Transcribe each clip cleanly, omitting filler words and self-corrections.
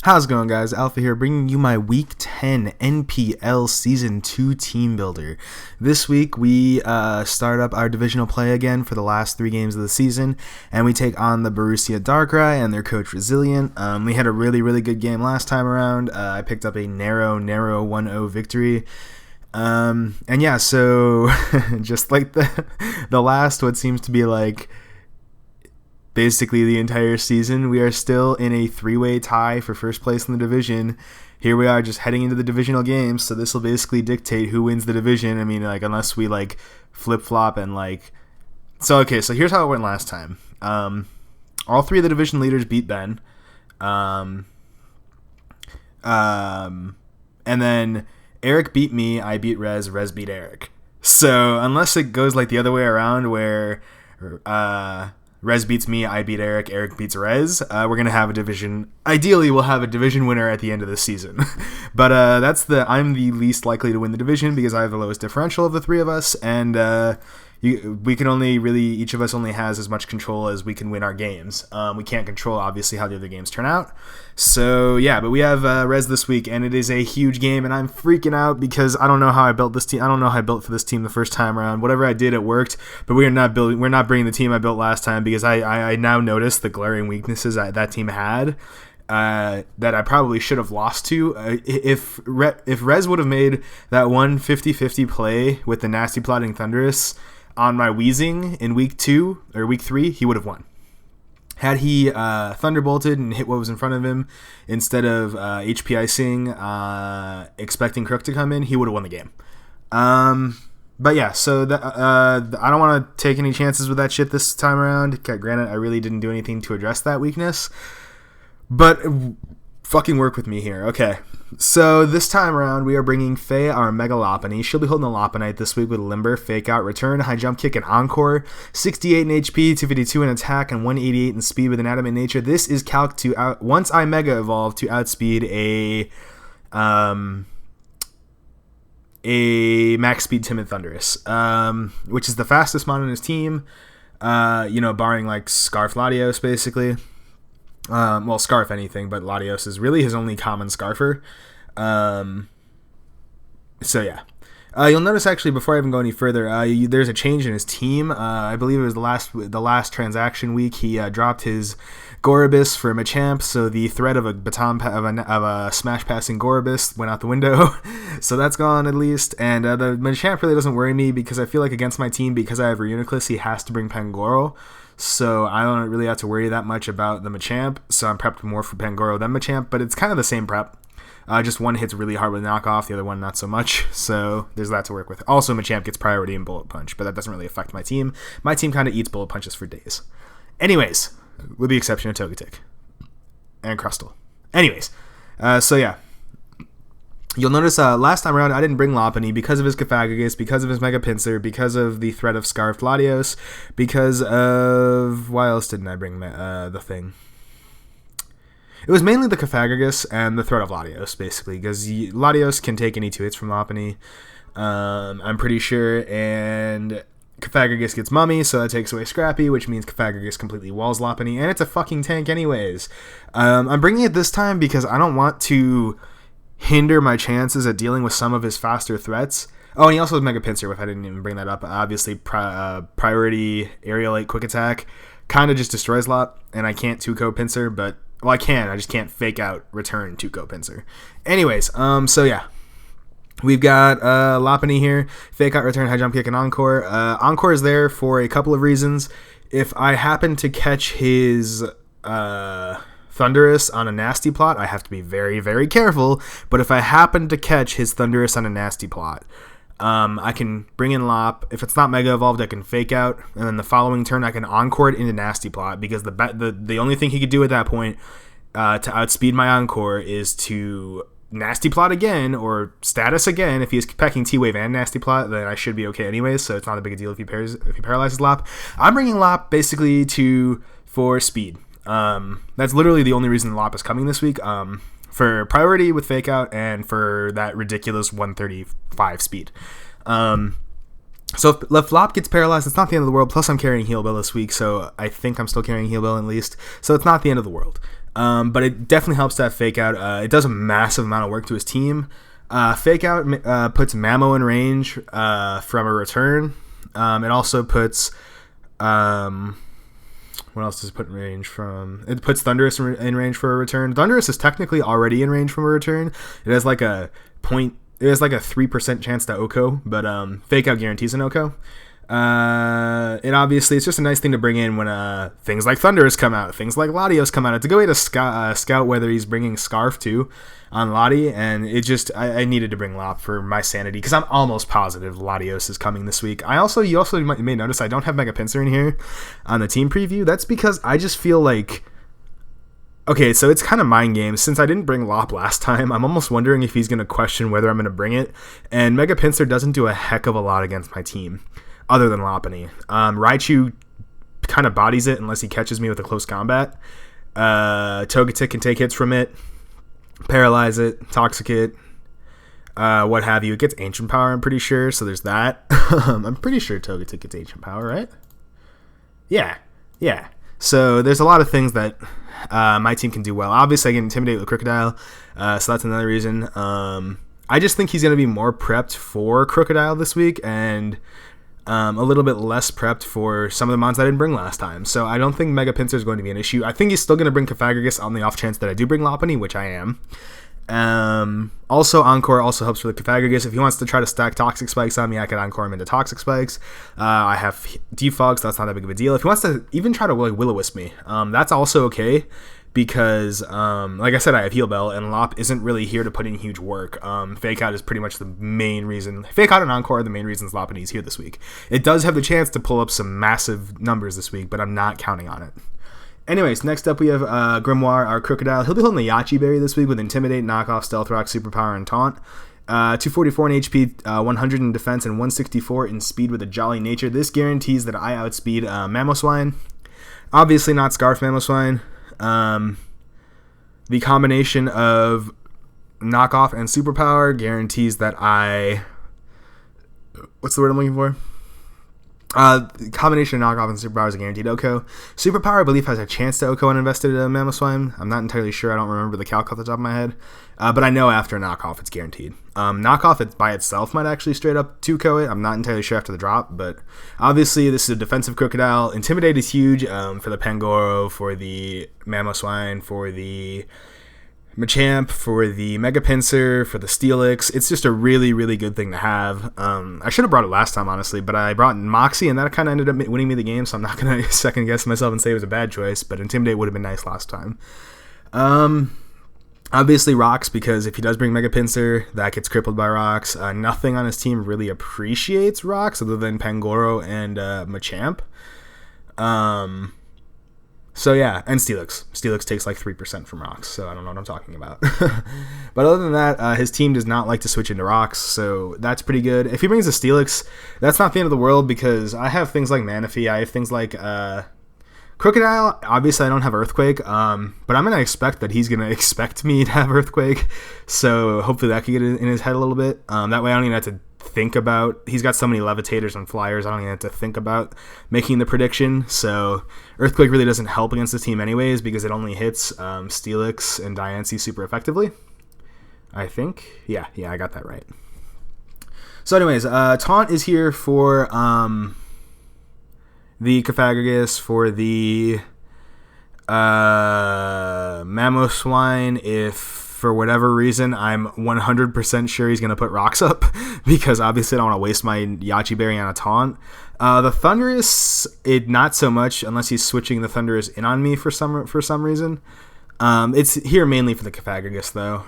How's it going, guys? Alpha here, bringing you my Week 10 NPL Season 2 Team Builder. This week, we start up our divisional play again for the last 3 games of the season, and we take on the Borussia Darkrai and their coach Rezilient. We had a really good game last time around. I picked up a narrow 1-0 victory. And yeah, so just like the last, what seems to be like basically the entire season, we are still in a 3-way tie for first place in the division. Here we are just heading into the divisional games, so this will basically dictate who wins the division. I mean, like, unless we like flip-flop and like... So here's how it went last time. All 3 of the division leaders beat Ben. And then Eric beat me, I beat Rez beat Eric. So unless it goes like the other way around where Rez beats me, I beat Eric, Eric beats Rez, we're going to have a division. Ideally, we'll have a division winner at the end of the season. But I'm the least likely to win the division because I have the lowest differential of the 3 of us, and we can only really, each of us only has as much control as we can win our games. We can't control, obviously, how the other games turn out. So, yeah, but we have Rez this week, and it is a huge game, and I'm freaking out because I don't know how I built this team. I don't know how I built for this team the first time around. Whatever I did, it worked, but we're not bringing the team I built last time because I now notice the glaring weaknesses that team had. That I probably should have lost to. If Rez would have made that one 50-50 play with the Nasty Plotting Thunderous on my Weezing in week 2 or week 3, he would have won. Had he thunderbolted and hit what was in front of him instead of HP icing, expecting Crook to come in, he would have won the game. But yeah, so I don't want to take any chances with that shit this time around. Granted, I really didn't do anything to address that weakness, but fucking work with me here. Okay, so this time around, we are bringing Faye, our Mega Lopunny. She'll be holding the Lopunite this week with Limber, Fake Out, Return, High Jump Kick, and Encore. 68 in HP, 252 in Attack, and 188 in Speed with an Adamant Nature. This is calc to once I Mega Evolve to outspeed a Max Speed Timid Thunderous, which is the fastest mon on his team, barring like Scarf Latios, basically. Well, Scarf anything, but Latios is really his only common Scarfer. So yeah. You'll notice actually before I even go any further, there's a change in his team. I believe it was the last transaction week. He dropped his Gorobus for Machamp, so the threat of a smash passing Gorobus went out the window. So that's gone at least. And the Machamp really doesn't worry me because I feel like against my team, because I have Reuniclus, he has to bring Pangoro. So I don't really have to worry that much about the Machamp. So I'm prepped more for Pangoro than Machamp, but it's kind of the same prep. Just one hits really hard with knockoff, the other one not so much. So there's that to work with. Also, Machamp gets priority in Bullet Punch, but that doesn't really affect my team. My team kind of eats Bullet Punches for days. Anyways, with the exception of Togetic and Crustle. Anyways, so yeah. You'll notice last time around I didn't bring Lopunny because of his Cofagrigus, because of his Mega Pinsir, because of the threat of Scarfed Latios, because of... Why else didn't I bring the thing? It was mainly the Cofagrigus and the threat of Latios, basically, because Latios can take any 2 hits from Lopunny, I'm pretty sure, and Cofagrigus gets Mummy, so that takes away Scrappy, which means Cofagrigus completely walls Lopunny, and it's a fucking tank anyways. I'm bringing it this time because I don't want to hinder my chances at dealing with some of his faster threats. Oh, and he also has Mega Pinsir, if I didn't even bring that up. Obviously, priority Aerial 8 Quick Attack kind of just destroys Lop, and I can't 2-Co Pinsir, but... Well, I can. I just can't Fake Out, Return 2-Co Pinsir. Anyways, so yeah. We've got Lopunny here. Fake Out, Return, High Jump Kick, and Encore. Encore is there for a couple of reasons. If I happen to catch his... Thunderous on a Nasty Plot, I have to be very, very careful, but if I happen to catch his Thunderous on a Nasty Plot, I can bring in Lop. If it's not Mega Evolved, I can Fake Out, and then the following turn I can Encore it into Nasty Plot, because the only thing he could do at that point to outspeed my Encore is to Nasty Plot again, or Status again. If he's pecking T-Wave and Nasty Plot, then I should be okay anyways, so it's not a big deal if he paralyzes Lop. I'm bringing Lop basically for speed. That's literally the only reason Lop is coming this week, for priority with Fake Out and for that ridiculous 135 speed. So if Lop gets paralyzed, it's not the end of the world. Plus I'm carrying Heal Bell this week, so I think I'm still carrying Heal Bell at least, so it's not the end of the world. But it definitely helps to have Fake Out. It does a massive amount of work to his team. Fake Out puts Mamo in range from a return. It also puts... what else does it put in range from? It puts Thundurus in range for a return. Thundurus is technically already in range from a return. It has like a 3% chance to OHKO, but Fake Out guarantees an OHKO. And obviously it's just a nice thing to bring in when things like Thundurus come out, things like Latios come out. It's a good way to scout whether he's bringing Scarf too on Lati, and it just I needed to bring Lop for my sanity because I'm almost positive Latios is coming this week. You also may notice I don't have Mega Pinsir in here on the team preview. That's because I just feel like, okay, so it's kind of mind games. Since I didn't bring Lop last time, I'm almost wondering if he's going to question whether I'm going to bring it, and Mega Pinsir doesn't do a heck of a lot against my team other than Lopunny. Raichu kind of bodies it unless he catches me with a close combat. Togetic can take hits from it, paralyze it, toxic it, what have you. It gets Ancient Power, I'm pretty sure, so there's that. I'm pretty sure Togetic gets Ancient Power, right? Yeah. So there's a lot of things that my team can do well. Obviously, I can Intimidate with Crocodile, so that's another reason. I just think he's going to be more prepped for Crocodile this week, and a little bit less prepped for some of the mons I didn't bring last time. So I don't think Mega Pinsir is going to be an issue. I think he's still going to bring Cofagrigus on the off chance that I do bring Lopunny, which I am. Also, Encore also helps with the Cofagrigus. If he wants to try to stack Toxic Spikes on me, I can Encore him into Toxic Spikes. I have Defog, so that's not that big of a deal. If he wants to even try to like Will-O-Wisp me, that's also okay. Because, like I said, I have Heal Bell, and Lop isn't really here to put in huge work. Fake Out is pretty much the main reason. Fake Out and Encore are the main reasons Lopunny's here this week. It does have the chance to pull up some massive numbers this week, but I'm not counting on it. Anyways, next up we have Grimoire, our Crocodile. He'll be holding the Yachi Berry this week with Intimidate, Knockoff, Stealth Rock, Superpower, and Taunt. 244 in HP, 100 in defense, and 164 in speed with a Jolly Nature. This guarantees that I outspeed Mamoswine. Obviously not Scarf Mamoswine. The combination of Knockoff and Superpower guarantees that what's the word I'm looking for? The combination of Knockoff and Superpower is a guaranteed OHKO. Superpower, I believe, has a chance to OHKO uninvested Mamoswine. I'm not entirely sure. I don't remember the calc off the top of my head. But I know after Knockoff, it's guaranteed. Knockoff by itself might actually straight up 2KO it. I'm not entirely sure after the drop, but obviously this is a defensive Crocodile. Intimidate is huge for the Pangoro, for the Mamoswine, for the Machamp, for the Mega Pinsir, for the Steelix. It's just a really, really good thing to have. I should have brought it last time, honestly, but I brought Moxie, and that kind of ended up winning me the game, so I'm not going to second guess myself and say it was a bad choice, but Intimidate would have been nice last time. Obviously Rocks, because if he does bring Mega Pinsir, that gets crippled by Rocks. Nothing on his team really appreciates Rocks other than Pangoro and Machamp. So yeah, and Steelix. Steelix takes like 3% from Rocks, so I don't know what I'm talking about. But other than that, his team does not like to switch into Rocks, so that's pretty good. If he brings a Steelix, that's not the end of the world, because I have things like Manaphy, I have things like Crocodile. Obviously I don't have Earthquake, but I'm going to expect that he's going to expect me to have Earthquake, so hopefully that can get in his head a little bit. That way I don't even have to think about, he's got so many Levitators and Flyers, I don't even have to think about making the prediction. So Earthquake really doesn't help against the team anyways, because it only hits Steelix and Diancie super effectively, I think. Yeah, I got that right. So anyways, Taunt is here for the Cofagrigus, for the Mamoswine. If for whatever reason I'm 100% sure he's going to put Rocks up, because obviously I don't want to waste my Yachi Berry on a Taunt. The Thundurus, not so much, unless he's switching the Thundurus in on me for some reason. It's here mainly for the Cofagrigus though.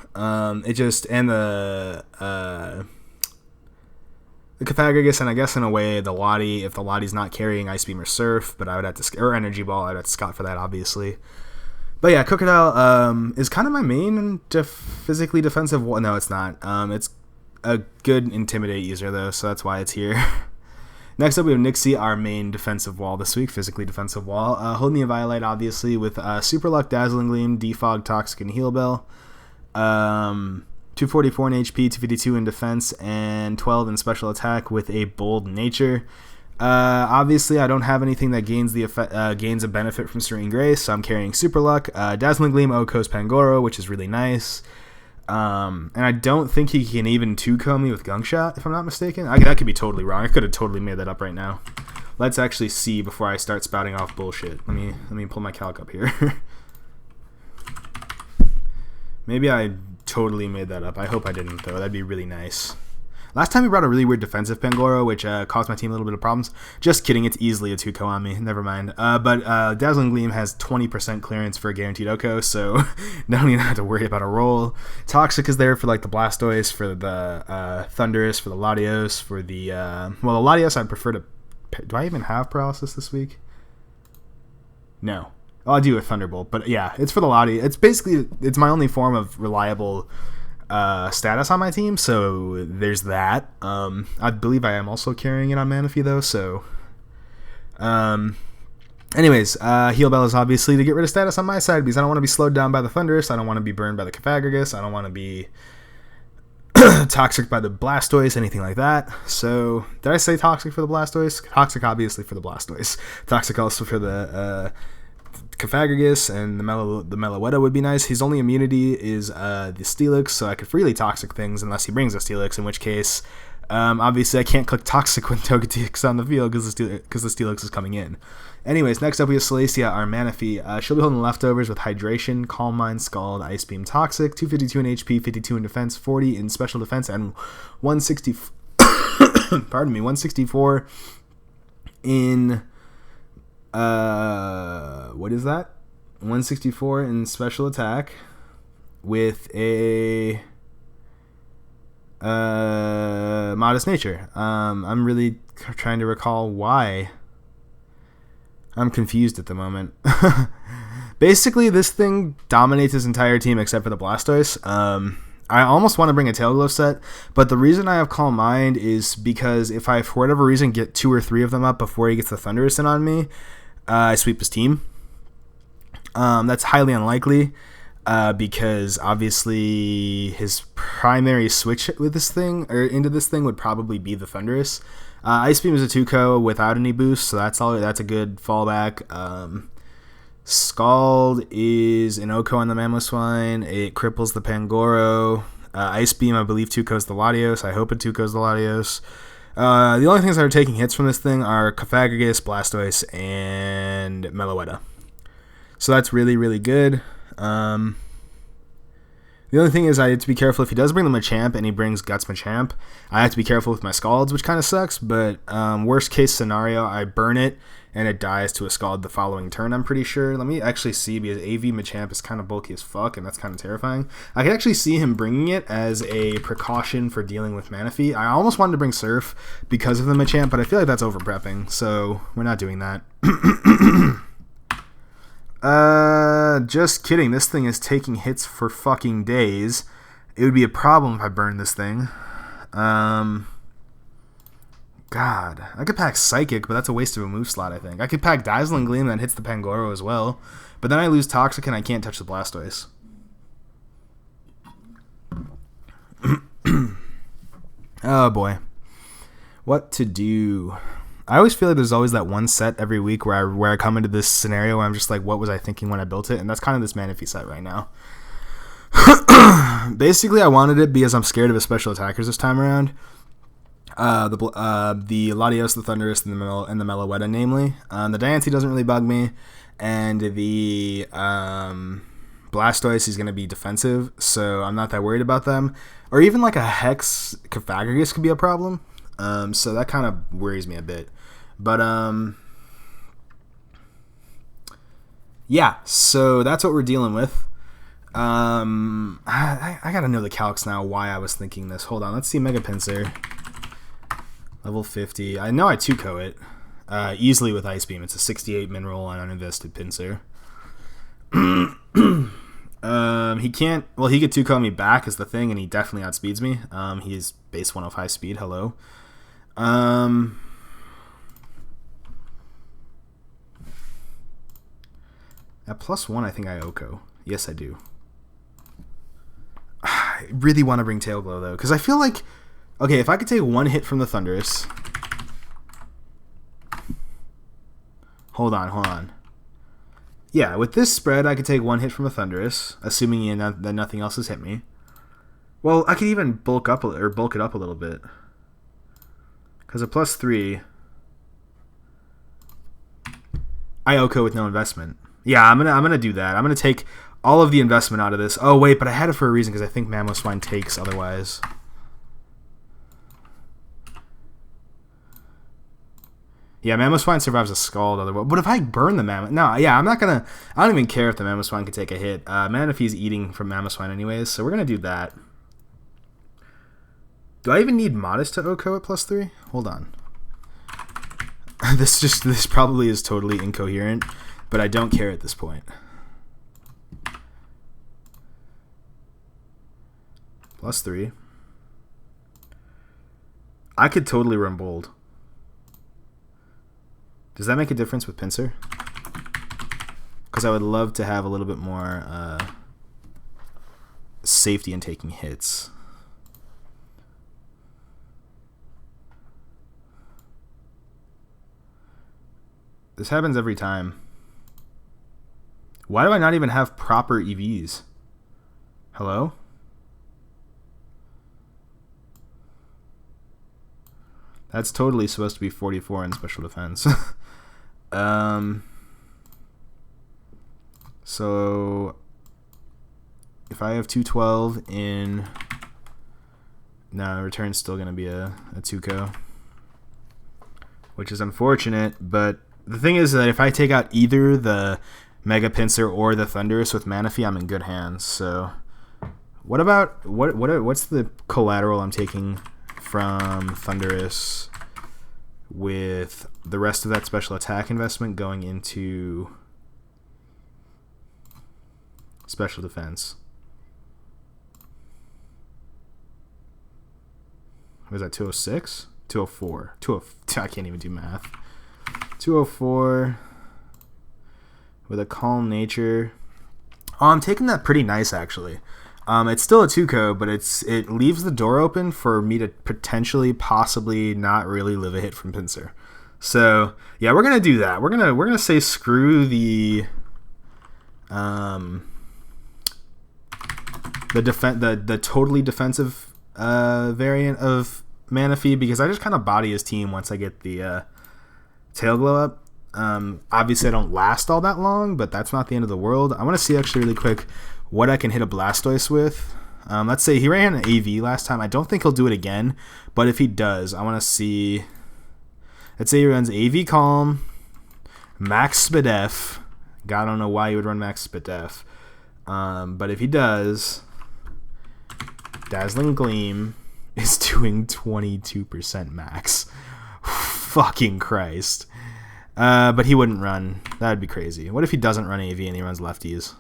The Cofagrigus, and I guess in a way the Lottie, if the Lottie's not carrying Ice Beam or Surf, but I would have to, or Energy Ball, I would have to scout for that obviously. But yeah, Crocodile is kind of my main physically defensive wall. No, it's not. It's a good Intimidate user though, so that's why it's here. Next up we have Nixie, our main defensive wall this week, physically defensive wall. Holding the Violite obviously with Super Luck, Dazzling Gleam, Defog, Toxic, and Heal Bell. 244 in HP, 252 in defense, and 12 in special attack with a Bold Nature. Obviously, I don't have anything that gains gains a benefit from Serene Grace, so I'm carrying Super Luck, Dazzling Gleam, Oko's Pangoro, which is really nice. And I don't think he can even 2-ko me with Gunk Shot, if I'm not mistaken. That could be totally wrong. I could have totally made that up right now. Let's actually see before I start spouting off bullshit. Let me pull my calc up here. Maybe I totally made that up. I hope I didn't, though. That'd be really nice. Last time we brought a really weird defensive Pangoro, which caused my team a little bit of problems. Just kidding, it's easily a 2-ko on me. Never mind. But Dazzling Gleam has 20% clearance for a guaranteed Oko, so don't even have to worry about a roll. Toxic is there for like the Blastoise, for the Thundurus, for the Latios, for the... well, the Latios I'd prefer to... Do I even have Paralysis this week? No. I'll do a Thunderbolt, but yeah, it's for the Lati. It's my only form of reliable status on my team, so there's that. I believe I am also carrying it on Manaphy though, so anyways, Heal Bell is obviously to get rid of status on my side, because I don't want to be slowed down by the Thundurus, I don't want to be burned by the Cafagrigus, I don't want to be toxic by the Blastoise, anything like that. So did I say toxic for the Blastoise? Toxic obviously for the Blastoise, toxic also for the Cafagrigus, and the Meloetta would be nice. His only immunity is the Steelix, so I could freely toxic things unless he brings a Steelix, in which case obviously I can't click toxic when Togetic's on the field because the Steelix is coming in. Anyways, next up we have Salacia, our Manaphy. She'll be holding leftovers with Hydration, Calm Mind, Scald, Ice Beam, Toxic, 252 in HP, 52 in defense, 40 in special defense, and 160 pardon me, 164 in what is that? 164 in special attack with a modest nature. I'm really trying to recall why. I'm confused at the moment. Basically, this thing dominates his entire team except for the Blastoise. I almost want to bring a Tail Glow set, but the reason I have Calm Mind is because if I, for whatever reason, get 2 or 3 of them up before he gets the Thundurus in on me, I sweep his team. That's highly unlikely because obviously his primary switch with this thing or into this thing would probably be the Thundurus. Ice Beam is a 2-ko without any boost, so that's a good fallback. Scald is an Oko on the Mamoswine. It cripples the Pangoro. Ice Beam, I believe, 2-kos the Latios. I hope it 2-kos the Latios. The only things that are taking hits from this thing are Cafagrigus, Blastoise, and Meloetta. So that's really, really good. The only thing is I have to be careful if he does bring the Machamp and he brings Guts Machamp. I have to be careful with my Scalds, which kind of sucks, but worst case scenario, I burn it and it dies to a Scald the following turn, I'm pretty sure. Let me actually see, because AV Machamp is kind of bulky as fuck, and that's kind of terrifying. I can actually see him bringing it as a precaution for dealing with Manaphy. I almost wanted to bring Surf because of the Machamp, but I feel like that's over-prepping, so we're not doing that. Just kidding. This thing is taking hits for fucking days. It would be a problem if I burned this thing. God, I could pack Psychic, but that's a waste of a move slot, I think. I could pack Dazzling Gleam that hits the Pangoro as well, but then I lose Toxic and I can't touch the Blastoise. Oh boy. What to do? I always feel like there's always that one set every week where I come into this scenario where I'm just like, what was I thinking when I built it? And that's kind of this Manaphy set right now. Basically, I wanted it because I'm scared of his special attackers this time around. The Latios, the Thundurus, and the Meloetta, namely. The Diancie doesn't really bug me, and the Blastoise is going to be defensive, so I'm not that worried about them. Or even like a Hex Cafagrigus could be a problem, so that kind of worries me a bit. But yeah, so that's what we're dealing with. I gotta know the calcs now why I was thinking this. Hold on, let's see Mega Pinsir. Level 50. I know I 2-ko it easily with Ice Beam. It's a 68 mineral and uninvested Pinsir. He can't... Well, he could 2-ko me back is the thing, and he definitely outspeeds me. He's base 105 speed. Hello. At +1, I think I Oko. Yes, I do. I really want to bring Tail Glow, though, because I feel like... Okay, if I could take one hit from the Thundurus, Hold on. Yeah, with this spread, I could take one hit from a Thunderous, assuming that nothing else has hit me. Well, I could even bulk it up a little bit. Because a +3, I OHKO with no investment. Yeah, I'm gonna do that. I'm gonna take all of the investment out of this. Oh wait, but I had it for a reason because I think Mamoswine takes otherwise. Yeah, Mamoswine survives a Scald otherwise. But if I burn the Mammoth... No, yeah, I'm not going to... I don't even care if the Mamoswine can take a hit. Manaphy's eating from Mamoswine anyways, so we're going to do that. Do I even need Modest to OHKO at +3? Hold on. This probably is totally incoherent, but I don't care at this point. +3. I could totally run Bold. Does that make a difference with Pinsir? Because I would love to have a little bit more safety in taking hits. This happens every time. Why do I not even have proper EVs? Hello? That's totally supposed to be 44 in special defense. So if I have 212 in... No, return's still going to be a 2-ko. Which is unfortunate, but the thing is that if I take out either the Mega Pinsir or the Thunderous with Manaphy, I'm in good hands. So what about... What's the collateral I'm taking from Thunderous with the rest of that special attack investment going into special defense? Was that 206? 204. I can't even do math. 204 with a Calm Nature. Oh, I'm taking that pretty nice actually. It's still a 2-ko, but it leaves the door open for me to potentially, possibly not really live a hit from Pinsir. So yeah, we're gonna do that. We're gonna say screw the totally defensive variant of Manaphy, because I just kind of body his team once I get the Tail Glow up. Obviously I don't last all that long, but that's not the end of the world. I want to see actually really quick what I can hit a Blastoise with. Let's say he ran an AV last time. I don't think he'll do it again, but if he does, I want to see... Let's say he runs AV Calm, Max Spadef. God, I don't know why he would run Max Spadef. But if he does, Dazzling Gleam is doing 22% max. Fucking Christ. But he wouldn't run. That would be crazy. What if he doesn't run AV and he runs lefties?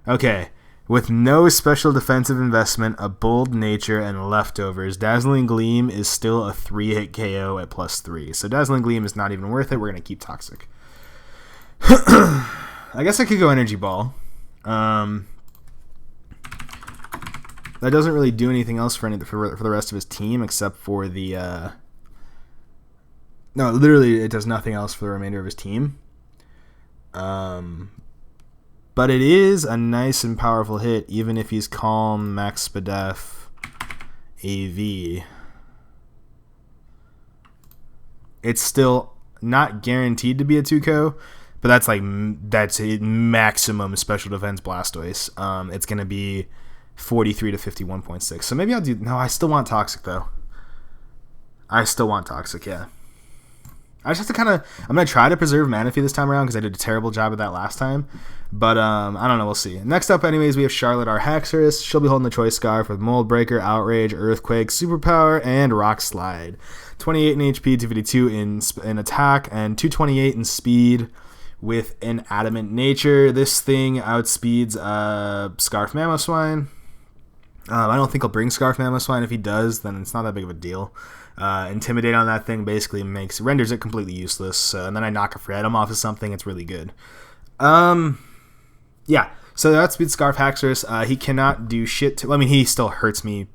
Okay, with no special defensive investment, a Bold Nature, and leftovers, Dazzling Gleam is still a 3-hit KO at +3. So Dazzling Gleam is not even worth it. We're going to keep Toxic. I guess I could go Energy Ball. That doesn't really do anything else for the rest of his team except for the... No, literally it does nothing else for the remainder of his team. But it is a nice and powerful hit, even if he's Calm, Max Spadef, AV. It's still not guaranteed to be a 2-ko, but that's a maximum special defense Blastoise. It's going to be 43 to 51.6. So maybe I'll do... No, I still want Toxic, though. I still want Toxic, yeah. I just have to kind of... I'm going to try to preserve Manaphy this time around because I did a terrible job of that last time. But, I don't know. We'll see. Next up, anyways, we have Charlotte, our Haxorus. She'll be holding the Choice Scarf with Mold Breaker, Outrage, Earthquake, Superpower, and Rock Slide. 28 in HP, 252 in attack, and 228 in speed with an Adamant Nature. This thing outspeeds Scarf Mamoswine. I don't think he'll bring Scarf Mamoswine. If he does, then it's not that big of a deal. Intimidate on that thing basically renders it completely useless. And then I knock a Freatum off of something. It's really good. Yeah. So that outspeeds Scarf Haxorus. He cannot do shit to... I mean, he still hurts me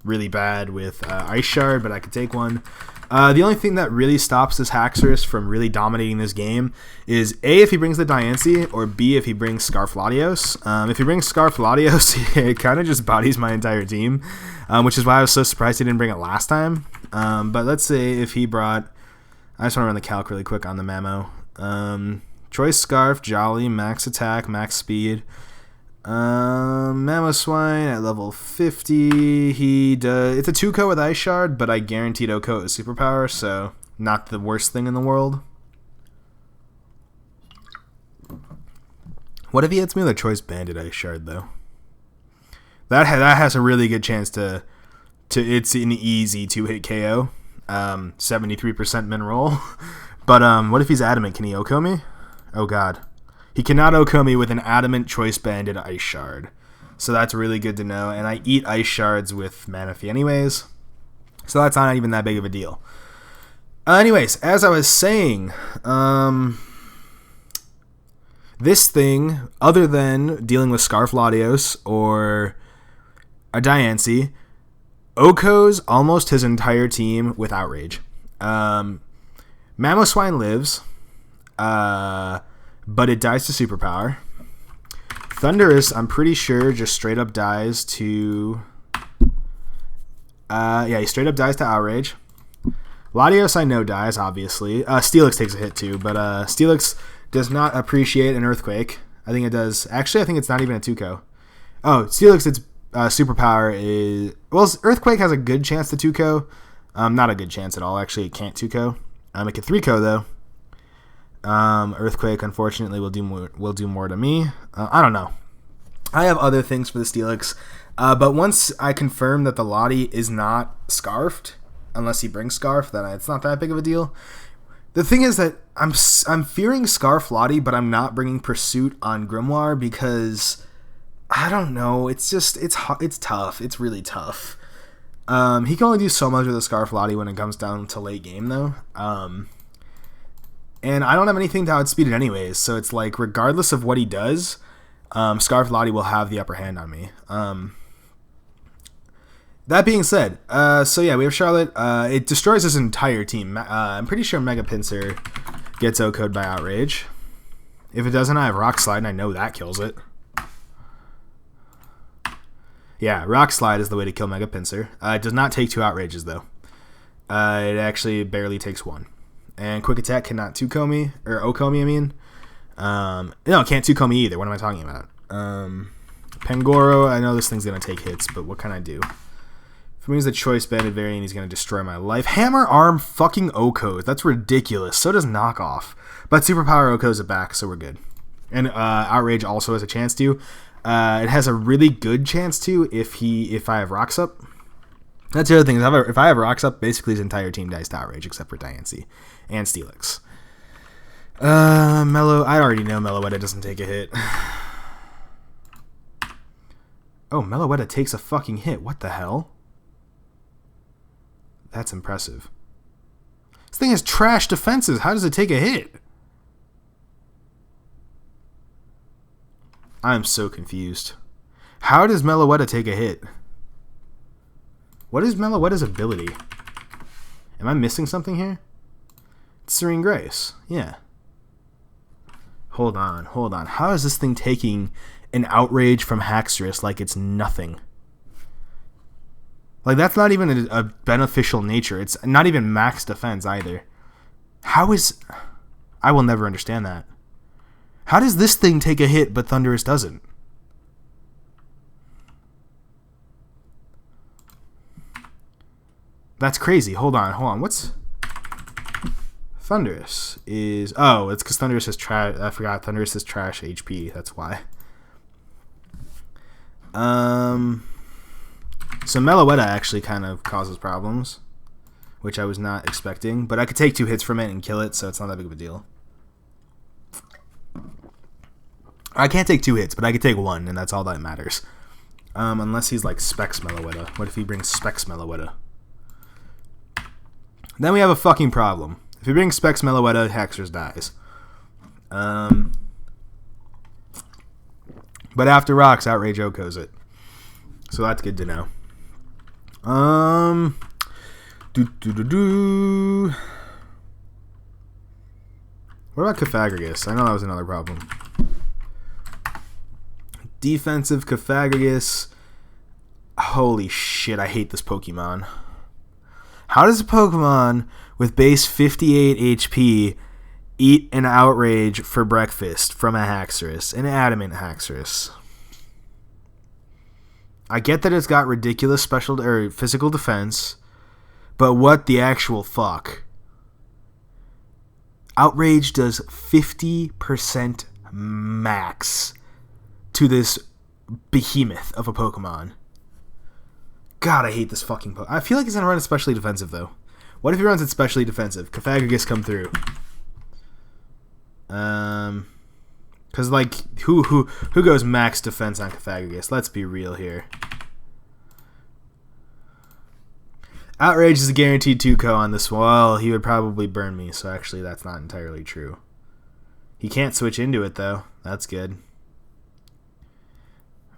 really bad with Ice Shard, but I could take one. The only thing that really stops this Haxorus from really dominating this game is A, if he brings the Diancie, or B, if he brings Scarf Latios. If he brings Scarf Latios, it kind of just bodies my entire team, which is why I was so surprised he didn't bring it last time. But let's say if he brought... I just want to run the calc really quick on the memo. Choice Scarf, Jolly, max attack, max speed. Mamoswine at level 50. He does. It's a 2-co with Ice Shard, but I guaranteed O-co is superpower, so not the worst thing in the world. What if he hits me with a Choice Banded Ice Shard, though? That has a really good chance to it's an easy 2-hit KO. 73% min roll. But what if he's adamant? Can he O-co me? Oh god. He cannot O-co me with an adamant Choice Banded Ice Shard. So that's really good to know. And I eat Ice Shards with Manaphy anyways. So that's not even that big of a deal. Anyways, as I was saying, this thing, other than dealing with Scarf Latios or a Diancie, O-co's almost his entire team with Outrage. Mamoswine lives, but it dies to superpower. Thundurus, I'm pretty sure, just straight up dies to... he straight up dies to Outrage. Latios, I know, dies, obviously. Steelix takes a hit, too, but Steelix does not appreciate an Earthquake. I think it does... Actually, I think it's not even a 2-co. Oh, Steelix, its superpower is... Well, Earthquake has a good chance to 2-co. Not a good chance at all. Actually, it can't 2-co. It can 3-co, though. Earthquake, unfortunately, will do more to me. I don't know. I have other things for the Steelix, but once I confirm that the Lottie is not scarfed, unless he brings Scarf, then it's not that big of a deal. The thing is that I'm fearing Scarf Lottie, but I'm not bringing Pursuit on Grimoire because I don't know. It's tough. It's really tough. He can only do so much with a Scarf Lottie when it comes down to late game, though. And I don't have anything to outspeed it anyways, so it's like, regardless of what he does, Scarf Lottie will have the upper hand on me. That being said, so yeah, we have Charlotte. It destroys his entire team. I'm pretty sure Mega Pinsir gets O-co'd by Outrage. If it doesn't, I have Rock Slide, and I know that kills it. Yeah, Rock Slide is the way to kill Mega Pinsir. It does not take 2 Outrages, though. It actually barely takes 1. And Quick Attack cannot 2-co me, or O-co me, I mean. No, it can't 2-co me either. What am I talking about? Pangoro, I know this thing's going to take hits, but what can I do? If it means the Choice Banded variant, he's going to destroy my life. Hammer Arm fucking O-co's. That's ridiculous. So does Knockoff. But Superpower O-co's it back, so we're good. And Outrage also has a chance to. It has a really good chance to if I have Rocks up. That's the other thing. If I have Rocks up, basically his entire team dies to Outrage except for Diancie and Steelix. Mellow. I already know Meloetta doesn't take a hit. Oh, Meloetta takes a fucking hit. What the hell? That's impressive. This thing has trash defenses. How does it take a hit? I'm so confused. How does Meloetta take a hit? What is Meloetta's ability? Am I missing something here? It's Serene Grace. Yeah. Hold on. How is this thing taking an Outrage from Haxorus like it's nothing? Like, that's not even a beneficial nature. It's not even max defense either. How is... I will never understand that. How does this thing take a hit but Thundurus doesn't? That's crazy. Hold on. What's... Thundurus is... Oh, it's because Thundurus is trash... I forgot. Thundurus is trash HP. That's why. So Meloetta actually kind of causes problems, which I was not expecting. But I could take 2 hits from it and kill it, so it's not that big of a deal. I can't take 2 hits, but I could take 1, and that's all that matters. Unless he's like Specs Meloetta. What if he brings Specs Meloetta? Then we have a fucking problem. If he brings Specs Meloetta, Haxorus dies. But after Rocks, Outrage O-co's it. So that's good to know. What about Cofagrigus? I know that was another problem. Defensive Cofagrigus. Holy shit, I hate this Pokemon. How does a Pokemon with base 58 HP eat an Outrage for breakfast from a Haxorus? An Adamant Haxorus. I get that it's got ridiculous special or physical defense, but what the actual fuck? Outrage does 50% max to this behemoth of a Pokemon. God, I hate this fucking Pokemon. I feel like he's gonna run especially defensive though. What if he runs especially defensive? Cofagrigus come through. Cause like who goes max defense on Cofagrigus? Let's be real here. Outrage is a guaranteed 2-ko on this. Well, he would probably burn me, so actually that's not entirely true. He can't switch into it though. That's good.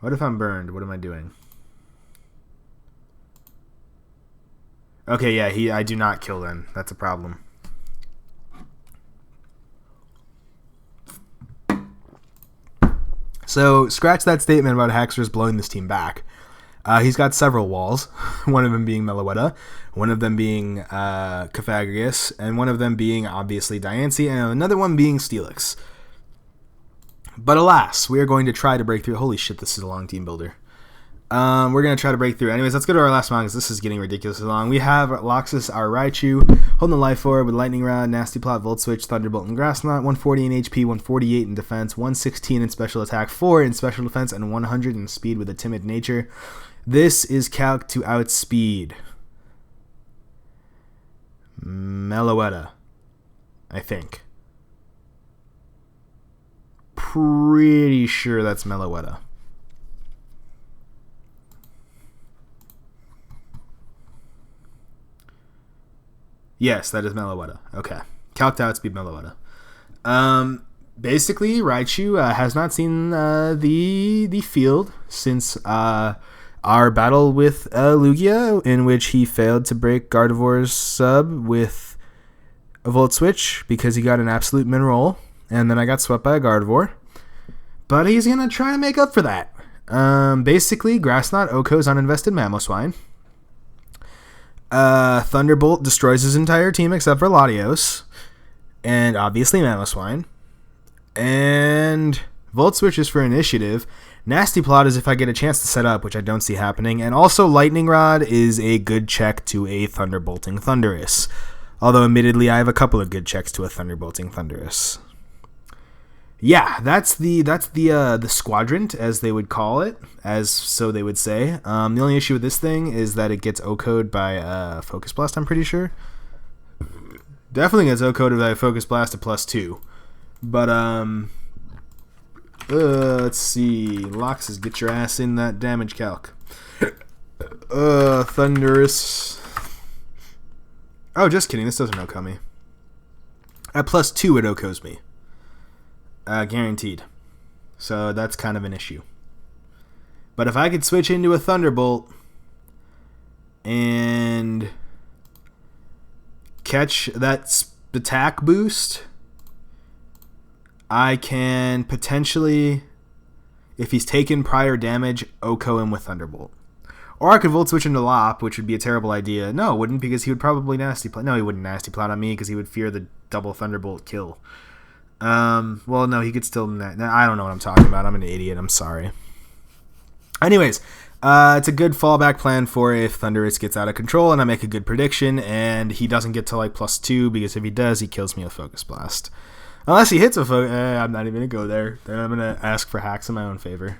What if I'm burned? What am I doing? Okay, yeah, I do not kill then. That's a problem. So, scratch that statement about Haxorus blowing this team back. He's got several walls, one of them being Meloetta, one of them being Cofagrigus, and one of them being, obviously, Diancie, and another one being Steelix. But alas, we are going to try to break through. Holy shit, this is a long team builder. We're going to try to break through. Anyways, let's go to our last one because this is getting ridiculously long. We have Loxus, our Raichu, holding the Life Orb with Lightning Rod, Nasty Plot, Volt Switch, Thunderbolt, and Grass Knot. 140 in HP, 148 in defense, 116 in special attack, 4 in special defense, and 100 in speed with a timid nature. This is calc to outspeed Meloetta, I think. Pretty sure that's Meloetta. Yes, that is Meloetta. Okay. Calc to outspeed Meloetta. Basically, Raichu has not seen the field since our battle with Lugia, in which he failed to break Gardevoir's sub with a Volt Switch because he got an absolute Mineral, and then I got swept by a Gardevoir. But he's going to try to make up for that. Basically, Grass Knot OHKOs uninvested Mamoswine. Thunderbolt destroys his entire team except for Latios, and obviously Mamoswine. And Volt Switch is for initiative. Nasty Plot is if I get a chance to set up, which I don't see happening. And also Lightning Rod is a good check to a Thunderbolting Thundurus. Although admittedly I have a couple of good checks to a Thunderbolting Thundurus. Yeah, that's the Squadrant, as they would call it, as so they would say. The only issue with this thing is that it gets OHKO'd by Focus Blast, I'm pretty sure. Definitely gets OHKO'd by Focus Blast at +2. But, let's see. Loxus, get your ass in that damage calc. Thundurus. Oh, just kidding. This doesn't OHKO me. At +2, it OHKOs me. Guaranteed. So that's kind of an issue. But if I could switch into a Thunderbolt and catch that attack boost, I can potentially, if he's taken prior damage, OHKO him with Thunderbolt. Or I could Volt Switch into Lop, which would be a terrible idea. No, it wouldn't, because he would probably Nasty Plot. No, he wouldn't Nasty Plot on me because he would fear the double Thunderbolt kill. Well, no, he could still... I don't know what I'm talking about. I'm an idiot. I'm sorry. Anyways, it's a good fallback plan for if Thundurus gets out of control and I make a good prediction and he doesn't get to like +2, because if he does, he kills me with Focus Blast. Unless he hits a Focus... I'm not even going to go there. Then I'm going to ask for hacks in my own favor.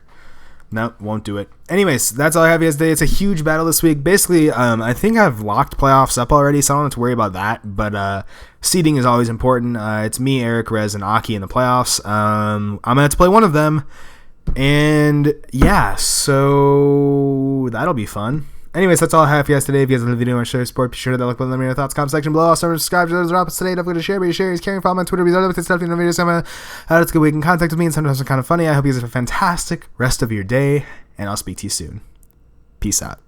Nope, won't do it. Anyways, that's all I have for you guys today. It's a huge battle this week. Basically, I think I've locked playoffs up already, so I don't have to worry about that. But seeding is always important. It's me, Eric, Rez, and Aki in the playoffs. I'm going to have to play one of them. And yeah, so that'll be fun. Anyways, that's all I have for you guys today. If you guys love the video and share support, be sure to hit that like button. Let me know your thoughts, comment section below. Also, subscribe to those drops today. Don't forget to share, but share is caring. Follow me on Twitter. These other stuff in the videos. It's a good week in contact with me, and sometimes it's kind of funny. I hope you guys have a fantastic rest of your day, and I'll speak to you soon. Peace out.